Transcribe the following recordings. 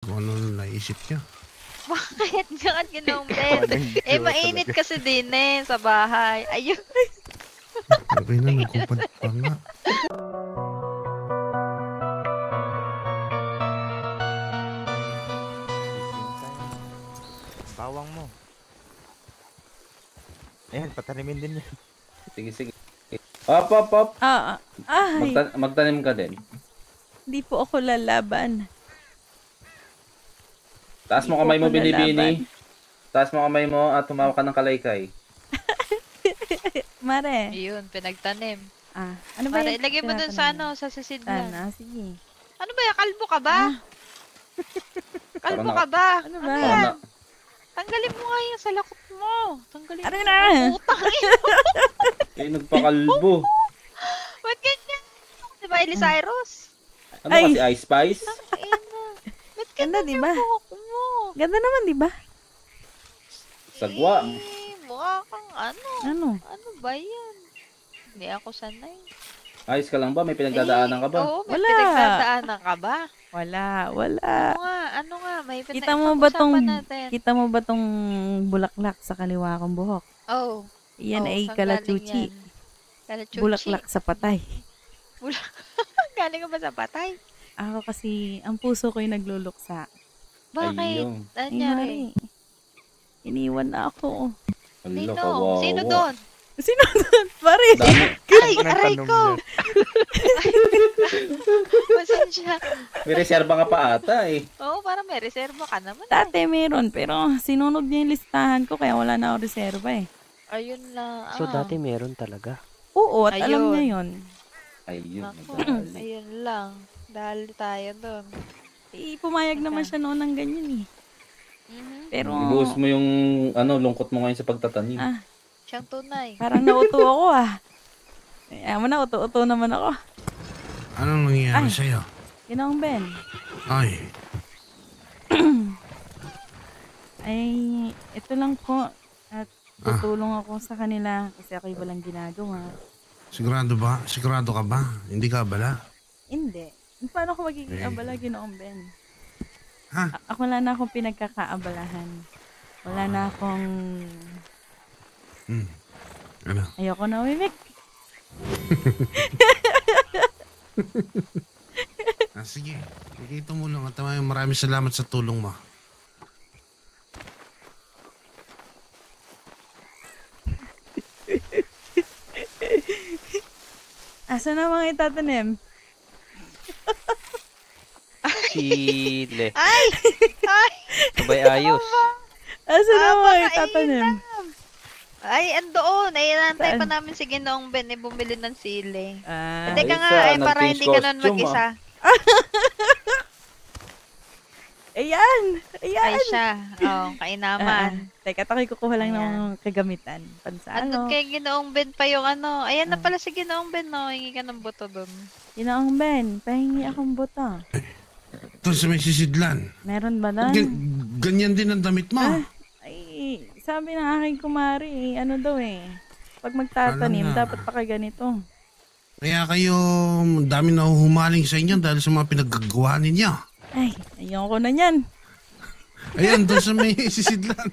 Kung ano naisip niya. Bakit? Bakit ginumbet? Mainit kasi din sa bahay. Ayun. Okay na, nagkupad pa nga. Bawang mo. Ayan, patanimin din yan. Sige. Op. Ay, Magtanim ka din. hindi po ako lalaban. Taas mo Hindi kamay po mo, ako Binibini. lalaban. Taas mo kamay mo at tumawag ka ng kalaykay. Mare. Ayun, pinagtanim. Ano ba Mare, yung ilagay mo dun sa tinatanong? sa sisid lang. Sana, sige. Ano ba yan? Kalbo ka ba? Kalbo Parang ka ba? Ano ba? Ano yan? Tanggalin mo nga yan sa lakot mo. Tanggalin Ano mo. na? Utang ina. Nagpakalbo. Ba't ganyan? Diba, Eli Cyrus? Ano Ay. kasi, Ice Spice? Ina. Ba't Ganda, ganyan diba? yung buhok mo? Ganda naman, di ba? Sagwa. Mukha kang ano. Ano? Ano ba yan? Hindi ako sanay. Ayos ka lang ba? May pinagdadaanan ka ba? Oo, may Wala. pinagdadaanan ka ba? Wala. Ano nga, may Kita mo ba tong, natin. kita mo ba tong bulaklak sa kaliwa kong buhok? Oh. Yan Oh, ay saan kalachuchi. galing yan? Kalachuchi. Bulaklak sa patay. Galing ka ba sa patay? Ako kasi, ang puso ko'y nagluluksa. Bakit? Ayun. Ay, Anyari? Mari. Iniwan na ako. Hala, Nino, kawawa. sino doon? Sino doon? Pare! Dami. Ay, aray ko! Pasensya. May reserva nga pa ata eh. Oo, parang may reserva ka naman. Dati meron, pero sinunog niya yung listahan ko, kaya wala na ako reserva eh. Ayun lang. So, dati meron talaga. Oo, at alam Ayun. niya yun. Ayun. Ako, ayun lang. Dahil tayo doon. Pumayag naman siya noon ng ganyan eh. Pero, Ibuhos mo yung lungkot mo ngayon sa pagtatanim. Siyang tunay. parang nauto ako ah. Kaya mo na, uto-uto naman ako. Anong nangyayari Ay. sa'yo? Ginoong Ben. Ay, Ay, ito lang po. At tutulong ako sa kanila kasi ako'y walang ginagawa. sigurado ba? Sigurado ka ba? Hindi ka abala? Hindi. Paano ako magiging abala, Ginoong Ben? Ha? Ako wala na akong pinagkakaabalahan. Wala na akong... Ano? Ayoko na umimik. Sige. Sige, tumulong at maraming salamat sa tulong mo. Asa na mga itatanim? Chile. Ay! Sabay ayos. Asa na mga baka itatanim? Ay, andoon. Ay, nantay pa Saan? namin si Ginoong Ben bumili ng sili. Ah, Teka Ay, nga, sa para nag-change hindi ka nun costume, mag-isa. ayan! Ay, Ayan! siya. Oh, kainaman. Teka, tako'y kukuha lang Ayan. ng kagamitan. Andun Pansalo. kay Ginoong Ben pa yung ano. Ayan na pala si Ginoong Ben, no. Hingi ka ng buto dun. Ginoong Ben, pahingi akong buto. Ito sa may sisidlan. Meron ba na? Ganyan din ang damit mo. Ay, sabi ng aking kumari, ano daw eh. Pag magtatanim, Alam na. dapat pakaganito. Kaya kayo, dami na humaling sa inyo dahil sa mga pinaggagawa ninyo. Ay, ayoko na yan. Ayan, doon sa may sisidlan.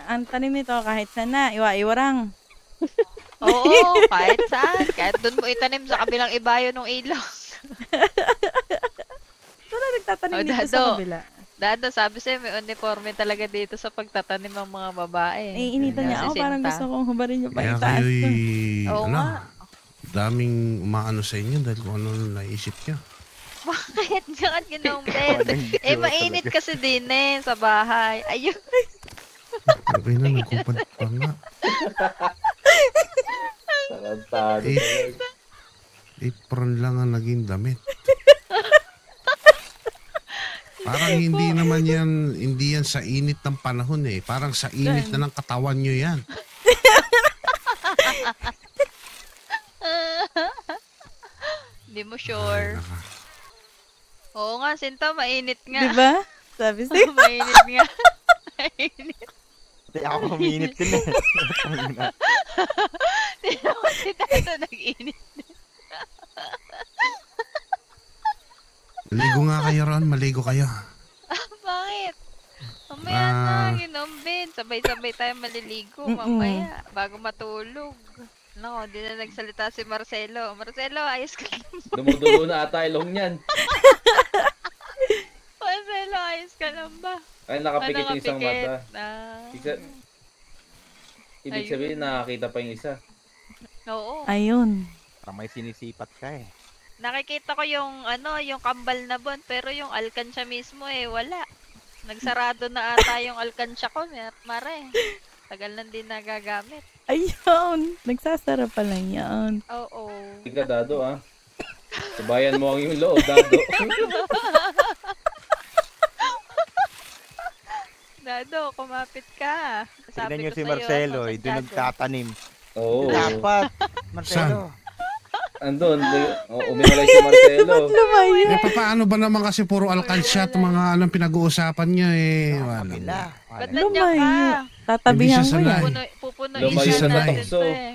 Ang tanim nito kahit sana, iwa-iwarang. Oo, kahit saan. Kahit dun mo itanim sa kabilang ibayo ng ilong. Ito na nagtatanim Oh, dito Dado. sa kabila. Dado, sabi sa'yo, may uniforme talaga dito sa pagtatanim ng mga babae. Ay, initan niya ako, parang gusto kong hubarin yung Kaya paitaas ko. kayo'y, Oo nga. daming umaano sa inyo dahil kung ano naisip niya. Bakit? Bakit Ginoong Ben? Mainit kasi din sa bahay. Ayun. Okay na, nagkupad pa nga. Tarantado. Apron lang ang naging damit. Parang hindi naman yan, hindi yan sa init ng panahon eh. Parang sa init na ng katawan nyo yan. Hindi mo sure. Oo nga, Sinta, mainit nga. Diba? Sabi sa'yo. Mainit nga. Mainit. Hindi ako kuminit din eh. Tignan mo si Tato nag-init. Maligo nga kayo ron, maligo kayo. Bakit? Mamaya na, Ginombin. Sabay-sabay tayo maliligo mamaya bago matulog. No, di na nagsalita si Marcelo. Marcelo, ayos ka lang. Dumudulo na ata ilong niyan. Marcelo, ayos ka lang ba? Ay, nakapikit yung isang mata. Ah. Ibig sabihin, nakakita pa yung isa. Oo. Ayun. Parang may sinisipat ka eh. Nakikita ko yung yung kambal na buwan, pero yung alkansya mismo wala. Nagsarado na ata yung alkansya ko, Mare. Tagal na din nagagamit. Ayun. Nagsasara pa lang yan. Oo. Hindi ka, Dado, ah. Sabayan mo ang yung loob, Dado. Dado, kumapit ka. Tignan nyo si sa'yo, Marcelo, Santiago. doon nagtatanim. Oo. Dapat, Marcelo. Andun, umiwalay si Marcelo. Lumayo. Paano ba naman kasi puro alkansya at mga anong pinag-uusapan niya Kabila. Wala. Ba't Wala. nandiyan ka? Tatabihan Hindi ko siya yan. sanay. Pupunuin Lumayo siya sa natin tukso. to eh.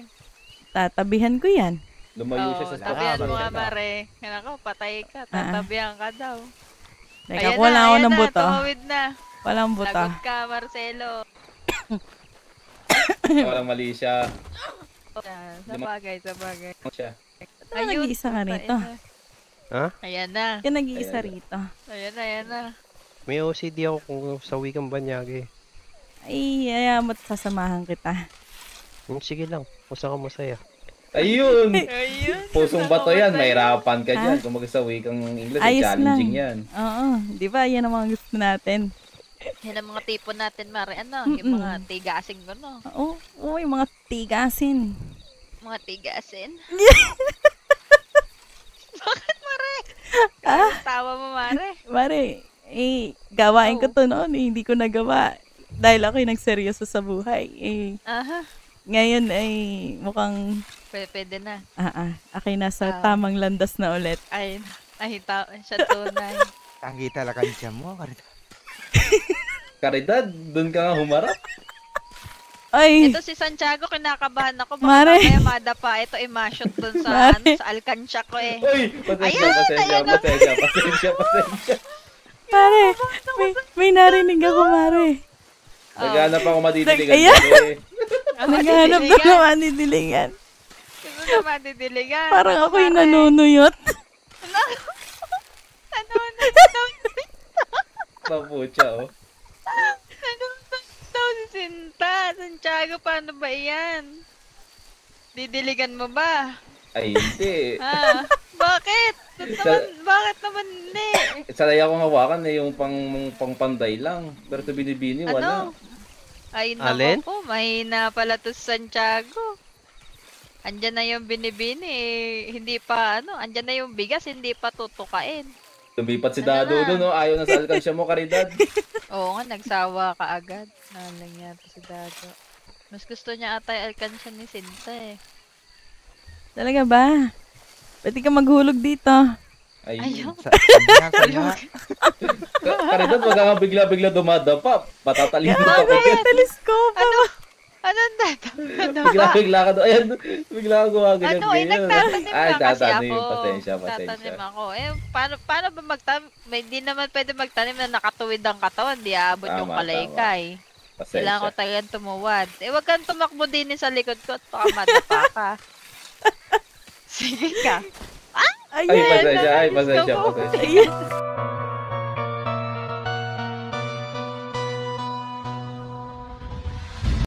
Tatabihan ko yan. Lumayo siya Oo, sa tabihan mo nga, Marcelo. Mare. Nako, patay ka. Tatabihan ka daw. Teka, wala ako ng buto. Tumawid na. Walang buto. Lagot ka, Marcelo. Walang mali siya. Sa bagay. Siya. Ano nag-iisa ka rito? Ha? Ayan na. Ka nag-iisa rito. Ayan na. May OCD ako kung sa wikang banyage. Ay, ayamat sasamahan kita. Sige lang, kung saan ka masaya. Ayun! Ayun. Pusong bato yan, mahirapan ka dyan. Kung mag-sawik ang English, Ayos challenging lang. yan. Oo, di ba? Yan ang mga gusto natin. Yan ang mga tipo natin, Mare. Yung mga tigasing ko, no? Oo, yung mga tigasin. Mga tigasin. Ah, Tawa mo, Mare. Mare, gawain ko to noon. Hindi ko nagawa. Dahil ako'y nagseryoso sa buhay. Aha. Ngayon ay mukhang, Pwede na. ako'y nasa tamang landas na ulit. Ay, siya tunay. Tangi talaga siya mo, Karita. Karidad, dun ka nga humarap. Ay, Ito si Santiago, kinakabahan ako. Baka Mare. mamaya madapa. Ito, i-mashot dun sa, Mare. sa alkansya ko eh. Uy! Pasensya. pare, may narinig ako, Mare. Naghanap ako madidiligan. Ayan. Ano Naghahanap na naman ni Dilingan. Gusto na madidiligan. Parang ako yung nanunuyot. Papucha, oh. Daw si Sinta. Santiago, paano ba yan? Didiligan mo ba? Ay, hindi. Bakit? Bakit naman hindi? Sanay ako hawakan yung pang panday lang. Pero sa binibini, wala. Ano? Ay, Alin? naku po. Mahina pala to si Santiago. Andyan na yung binibini eh. Hindi pa andyan na yung bigas, hindi pa tutukain. Lumipat si Ano Dado na? doon, no? Ayaw na sa alkansya mo, Karidad. Oo nga, nagsawa ka agad. Nalang yata si Dado. Mas gusto niya ata yung alkansya ni Sinta eh. Talaga ba? Pwede ka maghulog dito. Ayun. Kanya. Karidad, wag ka nga bigla-bigla dumadapa. Patatalino ka ko yan. Telescope. Anong Dado? Bigla-bigla ka doon. Ayan, bigla ka gumaganyan. Nagtatanim Ay, lang kasi tatanim. ako. Pasensya. Tatanim ako. Paano ba magtanim? Hindi naman pwede magtanim na nakatuwid ang katawan. Di aabot yung Tama, kalaykay. Pasensya. Kailangan ko talagang tumuwad. Wag kang tumakbo din sa likod ko at baka madapa ka. Sige ka. Ayan. Ay, pasensya. Let's go. Ayan.